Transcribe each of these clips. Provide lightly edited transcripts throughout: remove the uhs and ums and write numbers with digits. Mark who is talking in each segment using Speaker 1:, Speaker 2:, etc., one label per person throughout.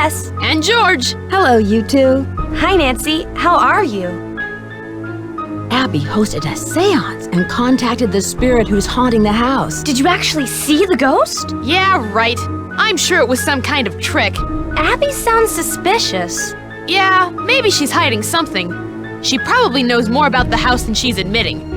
Speaker 1: Jess.
Speaker 2: And George.
Speaker 3: Hello, you two.
Speaker 1: Hi, Nancy. How are you?
Speaker 3: Abby hosted a seance and contacted the spirit who's haunting the house.
Speaker 1: Did you actually see the ghost?
Speaker 2: Yeah, right. I'm sure it was some kind of trick.
Speaker 1: Abby sounds suspicious.
Speaker 2: Yeah, maybe she's hiding something. She probably knows more about the house than she's admitting.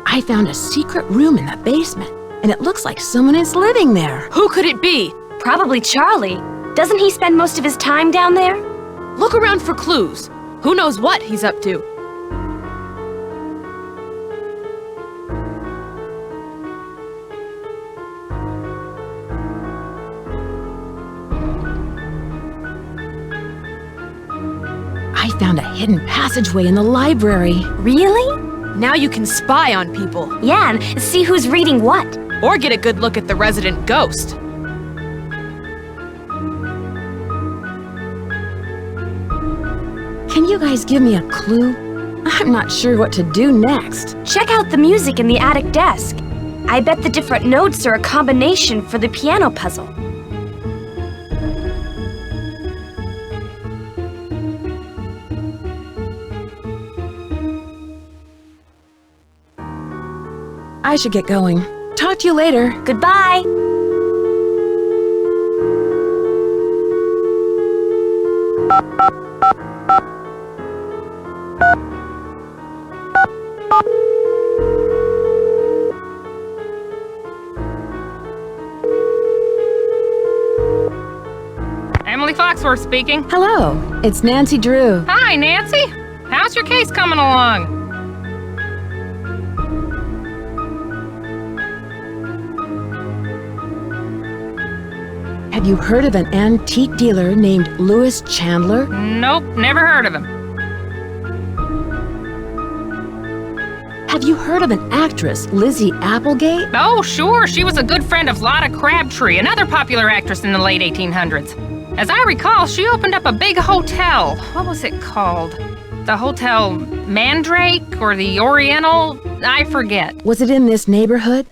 Speaker 3: I found a secret room in the basement, and it looks like someone is living there.
Speaker 2: Who could it be?
Speaker 1: Probably Charlie. Doesn't he spend most of his time down there?
Speaker 2: Look around for clues. Who knows what he's up to?
Speaker 3: I found a hidden passageway in the library.
Speaker 1: Really?
Speaker 2: Now you can spy on people.
Speaker 1: Yeah, and see who's reading what.
Speaker 2: Or get a good look at the resident ghost.
Speaker 3: Can you guys give me a clue? I'm not sure what to do next.
Speaker 1: Check out the music in the attic desk. I bet the different notes are a combination for the piano puzzle.
Speaker 3: I should get going. Talk to you later.
Speaker 1: Goodbye.
Speaker 4: Emily Foxworth speaking.
Speaker 3: Hello, it's Nancy Drew.
Speaker 4: Hi, Nancy. How's your case coming along?
Speaker 3: Have you heard of an antique dealer named Louis Chandler?
Speaker 4: Nope, never heard of him.
Speaker 3: Have you heard of an actress, Lizzie Applegate?
Speaker 4: Oh, sure, she was a good friend of Lotta Crabtree, another popular actress in the late 1800s. As I recall, she opened up a big hotel. What was it called? The Hotel Mandrake or the Oriental? I forget.
Speaker 3: Was it in this neighborhood?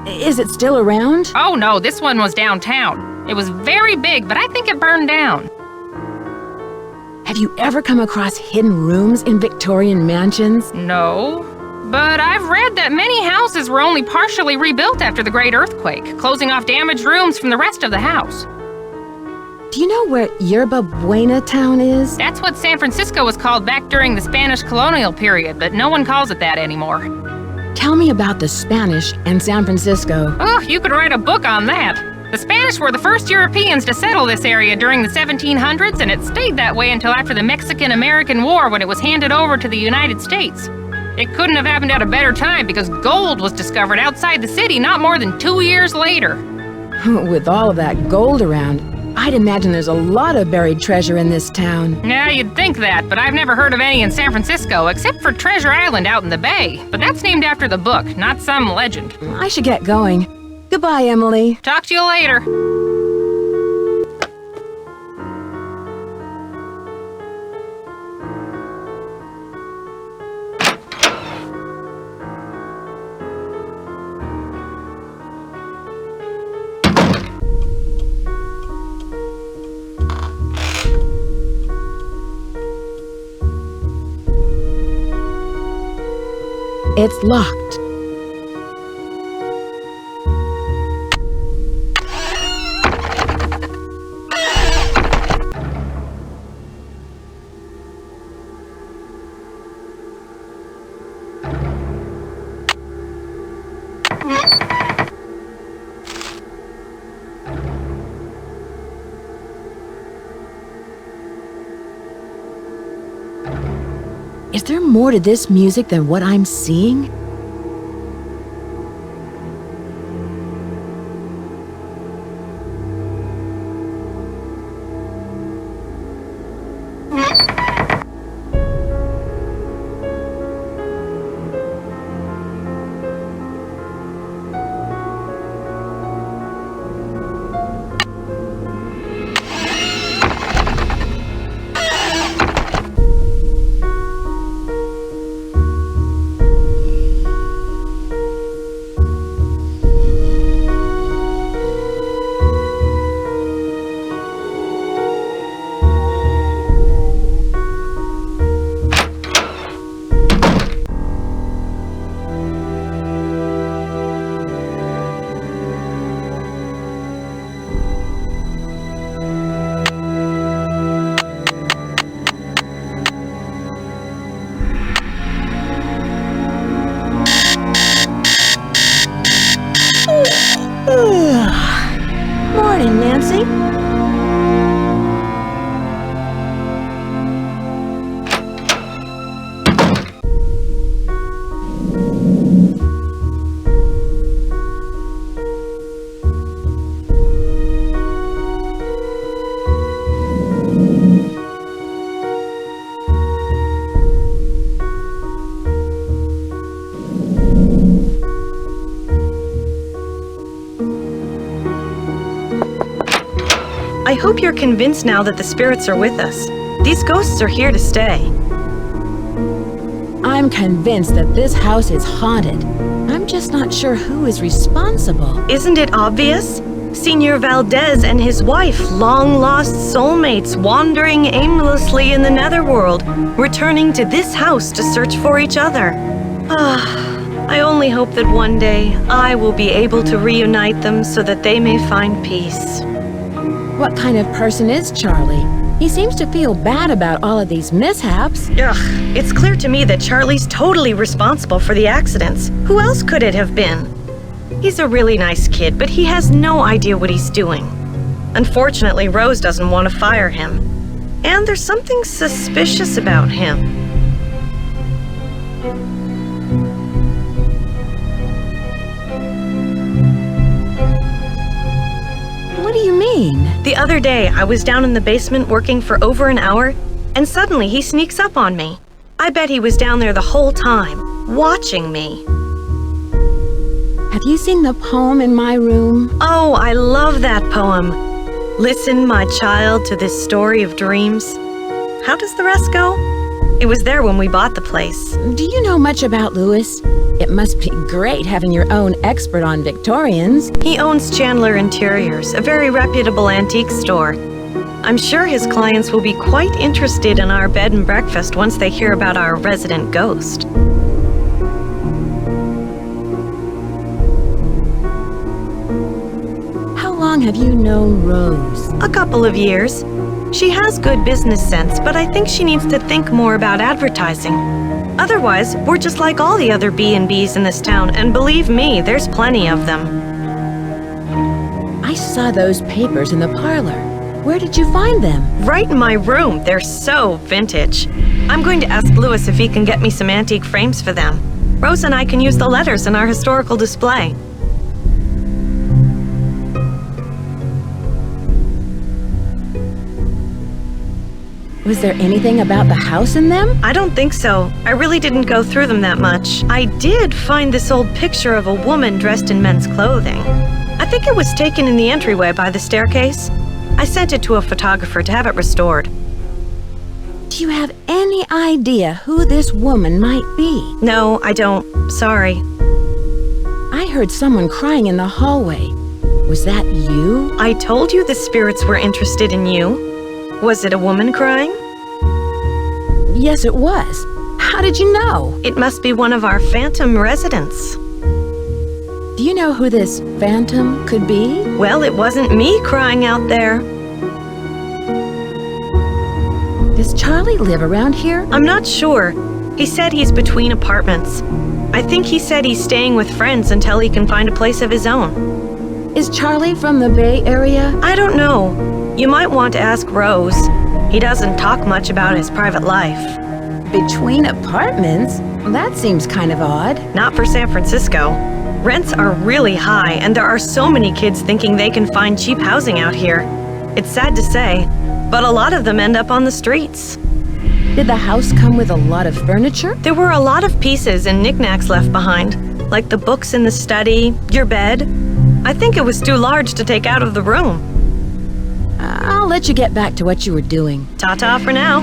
Speaker 3: Is it still around?
Speaker 4: Oh no, this one was downtown. It was very big, but I think it burned down.
Speaker 3: Have you ever come across hidden rooms in Victorian mansions?
Speaker 4: No, but I've read that many houses were only partially rebuilt after the Great Earthquake, closing off damaged rooms from the rest of the house.
Speaker 3: Do you know where Yerba Buena town is?
Speaker 4: That's what San Francisco was called back during the Spanish colonial period, but no one calls it that anymore.
Speaker 3: Tell me about the Spanish and San Francisco.
Speaker 4: Oh, you could write a book on that. The Spanish were the first Europeans to settle this area during the 1700s, and it stayed that way until after the Mexican-American War when it was handed over to the United States. It couldn't have happened at a better time because gold was discovered outside the city not more than 2 years later.
Speaker 3: With all of that gold around, I'd imagine there's a lot of buried treasure in this town.
Speaker 4: Yeah, you'd think that, but I've never heard of any in San Francisco, except for Treasure Island out in the bay. But that's named after the book, not some legend.
Speaker 3: I should get going. Goodbye, Emily.
Speaker 4: Talk to you later.
Speaker 3: It's locked. Is there more to this music than what I'm seeing?
Speaker 5: I hope you're convinced now that the spirits are with us. These ghosts are here to stay.
Speaker 3: I'm convinced that this house is haunted. I'm just not sure who is responsible.
Speaker 5: Isn't it obvious? Senor Valdez and his wife, long-lost soulmates wandering aimlessly in the netherworld, returning to this house to search for each other. I only hope that one day I will be able to reunite them so that they may find peace.
Speaker 3: What kind of person is Charlie? He seems to feel bad about all of these mishaps.
Speaker 5: Ugh, it's clear to me that Charlie's totally responsible for the accidents. Who else could it have been? He's a really nice kid, but he has no idea what he's doing. Unfortunately, Rose doesn't want to fire him. And there's something suspicious about him.
Speaker 3: What do you mean?
Speaker 5: The other day, I was down in the basement working for over an hour, and suddenly he sneaks up on me. I bet he was down there the whole time, watching me.
Speaker 3: Have you seen the poem in my room?
Speaker 5: Oh, I love that poem. Listen, my child, to this story of dreams. How does the rest go? It was there when we bought the place.
Speaker 3: Do you know much about Louis? It must be great having your own expert on Victorians.
Speaker 5: He owns Chandler Interiors, a very reputable antique store. I'm sure his clients will be quite interested in our bed and breakfast once they hear about our resident ghost.
Speaker 3: How long have you known Rose?
Speaker 5: A couple of years. She has good business sense, but I think she needs to think more about advertising. Otherwise, we're just like all the other B&Bs in this town, and believe me, there's plenty of them.
Speaker 3: I saw those papers in the parlor. Where did you find them?
Speaker 5: Right in my room. They're so vintage. I'm going to ask Louis if he can get me some antique frames for them. Rose and I can use the letters in our historical display.
Speaker 3: Was there anything about the house in them?
Speaker 5: I don't think so. I really didn't go through them that much. I did find this old picture of a woman dressed in men's clothing. I think it was taken in the entryway by the staircase. I sent it to a photographer to have it restored.
Speaker 3: Do you have any idea who this woman might be?
Speaker 5: No, I don't. Sorry.
Speaker 3: I heard someone crying in the hallway. Was that you?
Speaker 5: I told you the spirits were interested in you. Was it a woman crying?
Speaker 3: Yes, it was. How did you know?
Speaker 5: It must be one of our phantom residents.
Speaker 3: Do you know who this phantom could be?
Speaker 5: Well, it wasn't me crying out there.
Speaker 3: Does Charlie live around here?
Speaker 5: I'm not sure. He said he's between apartments. I think he said he's staying with friends until he can find a place of his own.
Speaker 3: Is Charlie from the Bay Area?
Speaker 5: I don't know. You might want to ask Rose. He doesn't talk much about his private life.
Speaker 3: Between apartments? That seems kind of odd.
Speaker 5: Not for San Francisco. Rents are really high, and there are so many kids thinking they can find cheap housing out here. It's sad to say, but a lot of them end up on the streets.
Speaker 3: Did the house come with a lot of furniture?
Speaker 5: There were a lot of pieces and knickknacks left behind, like the books in the study, your bed. I think it was too large to take out of the room.
Speaker 3: I'll let you get back to what you were doing.
Speaker 5: Ta-ta for now.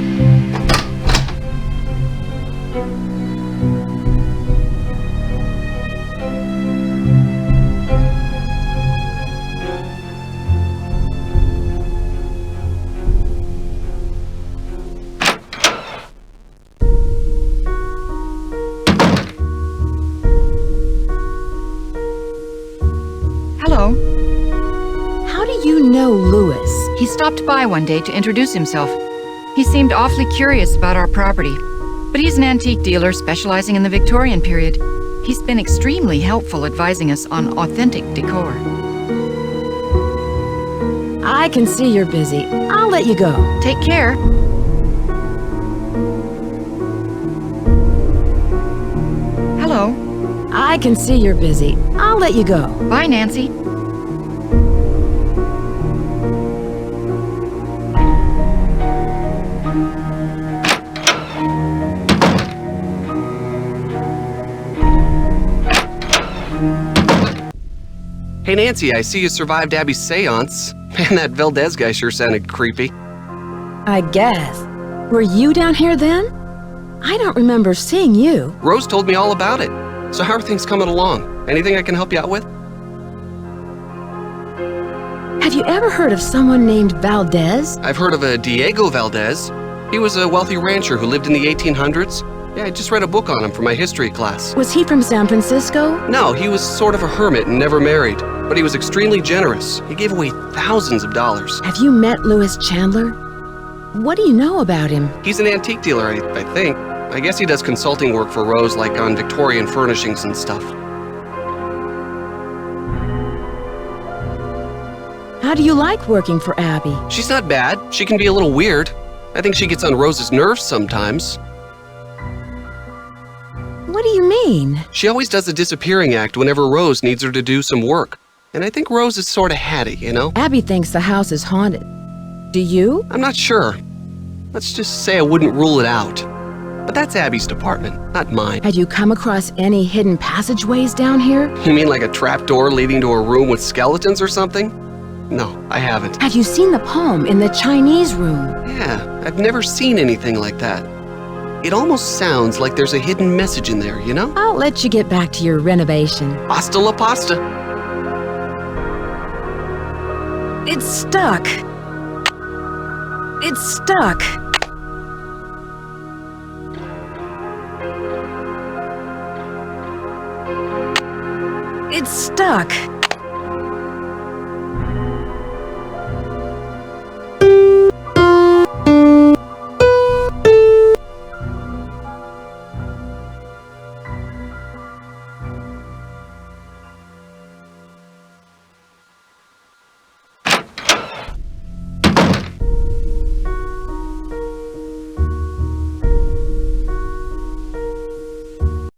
Speaker 6: Hello.
Speaker 3: How do you know Louis?
Speaker 6: He stopped by one day to introduce himself. He seemed awfully curious about our property, but he's an antique dealer specializing in the Victorian period. He's been extremely helpful advising us on authentic decor.
Speaker 3: I can see you're busy. I'll let you go.
Speaker 6: Take care. Hello.
Speaker 3: I can see you're busy. I'll let you go.
Speaker 6: Bye, Nancy.
Speaker 7: Hey Nancy, I see you survived Abby's seance. Man, that Valdez guy sure sounded creepy.
Speaker 3: I guess. Were you down here then? I don't remember seeing you.
Speaker 7: Rose told me all about it. So how are things coming along? Anything I can help you out with?
Speaker 3: Have you ever heard of someone named Valdez?
Speaker 7: I've heard of a Diego Valdez. He was a wealthy rancher who lived in the 1800s. Yeah, I just read a book on him for my history class.
Speaker 3: Was he from San Francisco?
Speaker 7: No, he was sort of a hermit and never married. But he was extremely generous. He gave away thousands of dollars.
Speaker 3: Have you met Louis Chandler? What do you know about him?
Speaker 7: He's an antique dealer, I think. I guess he does consulting work for Rose, like on Victorian furnishings and stuff.
Speaker 3: How do you like working for Abby?
Speaker 7: She's not bad. She can be a little weird. I think she gets on Rose's nerves sometimes.
Speaker 3: What do you mean?
Speaker 7: She always does a disappearing act whenever Rose needs her to do some work. And I think Rose is sort of hatty, you know?
Speaker 3: Abby thinks the house is haunted. Do you?
Speaker 7: I'm not sure. Let's just say I wouldn't rule it out. But that's Abby's department, not mine.
Speaker 3: Have you come across any hidden passageways down here?
Speaker 7: You mean like a trapdoor leading to a room with skeletons or something? No, I haven't.
Speaker 3: Have you seen the poem in the Chinese room?
Speaker 7: Yeah, I've never seen anything like that. It almost sounds like there's a hidden message in there, you know?
Speaker 3: I'll let you get back to your renovation.
Speaker 7: Pasta la pasta.
Speaker 3: It's stuck. It's stuck. It's stuck.